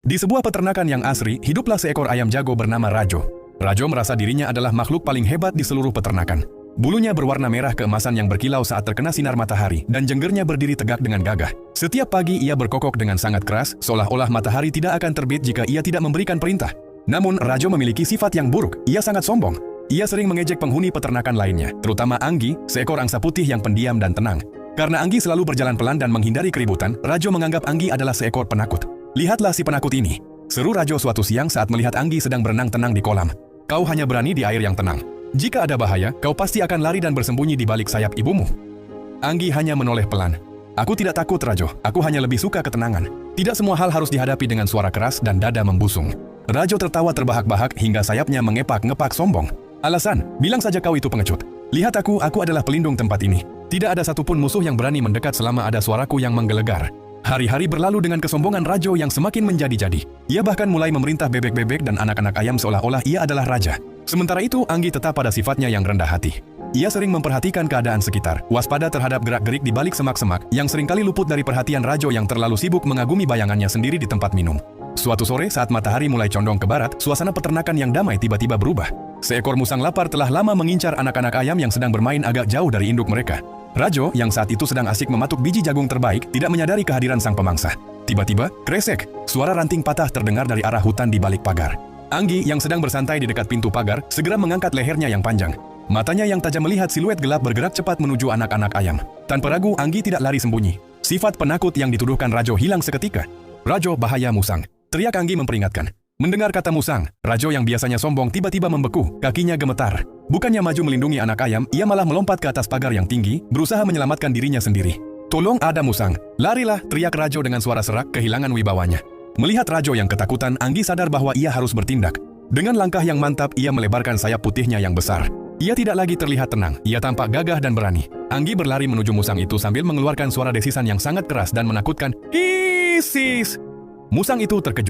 Di sebuah peternakan yang asri, hiduplah seekor ayam jago bernama Rajo. Rajo merasa dirinya adalah makhluk paling hebat di seluruh peternakan. Bulunya berwarna merah keemasan yang berkilau saat terkena sinar matahari, dan jenggernya berdiri tegak dengan gagah. Setiap pagi ia berkokok dengan sangat keras, seolah-olah matahari tidak akan terbit jika ia tidak memberikan perintah. Namun, Rajo memiliki sifat yang buruk. Ia sangat sombong. Ia sering mengejek penghuni peternakan lainnya, terutama Anggi, seekor angsa putih yang pendiam dan tenang. Karena Anggi selalu berjalan pelan dan menghindari keributan, Rajo menganggap Anggi adalah seekor penakut. Lihatlah si penakut ini, seru Rajo suatu siang saat melihat Anggi sedang berenang tenang di kolam. Kau hanya berani di air yang tenang. Jika ada bahaya, kau pasti akan lari dan bersembunyi di balik sayap ibumu. Anggi hanya menoleh pelan. Aku tidak takut, Rajo. Aku hanya lebih suka ketenangan. Tidak semua hal harus dihadapi dengan suara keras dan dada membusung. Rajo tertawa terbahak-bahak hingga sayapnya mengepak-ngepak sombong. Alasan, bilang saja kau itu pengecut. Lihat aku adalah pelindung tempat ini. Tidak ada satupun musuh yang berani mendekat selama ada suaraku yang menggelegar. Hari-hari berlalu dengan kesombongan Rajo yang semakin menjadi-jadi. Ia bahkan mulai memerintah bebek-bebek dan anak-anak ayam seolah-olah ia adalah raja. Sementara itu, Anggi tetap pada sifatnya yang rendah hati. Ia sering memperhatikan keadaan sekitar, waspada terhadap gerak-gerik di balik semak-semak, yang seringkali luput dari perhatian Rajo yang terlalu sibuk mengagumi bayangannya sendiri di tempat minum. Suatu sore saat matahari mulai condong ke barat, suasana peternakan yang damai tiba-tiba berubah. Seekor musang lapar telah lama mengincar anak-anak ayam yang sedang bermain agak jauh dari induk mereka. Rajo, yang saat itu sedang asik mematuk biji jagung terbaik, tidak menyadari kehadiran sang pemangsa. Tiba-tiba, kresek, suara ranting patah terdengar dari arah hutan di balik pagar. Anggi, yang sedang bersantai di dekat pintu pagar, segera mengangkat lehernya yang panjang. Matanya yang tajam melihat siluet gelap bergerak cepat menuju anak-anak ayam. Tanpa ragu, Anggi tidak lari sembunyi. Sifat penakut yang dituduhkan Rajo hilang seketika. Rajo, bahaya musang, teriak Anggi memperingatkan. Mendengar kata musang, Rajo yang biasanya sombong tiba-tiba membeku, kakinya gemetar. Bukannya maju melindungi anak ayam, ia malah melompat ke atas pagar yang tinggi, berusaha menyelamatkan dirinya sendiri. Tolong, ada musang. Larilah, teriak Rajo dengan suara serak, kehilangan wibawanya. Melihat Rajo yang ketakutan, Anggi sadar bahwa ia harus bertindak. Dengan langkah yang mantap, ia melebarkan sayap putihnya yang besar. Ia tidak lagi terlihat tenang, ia tampak gagah dan berani. Anggi berlari menuju musang itu sambil mengeluarkan suara desisan yang sangat keras dan menakutkan. Hisis! Musang itu terkejut.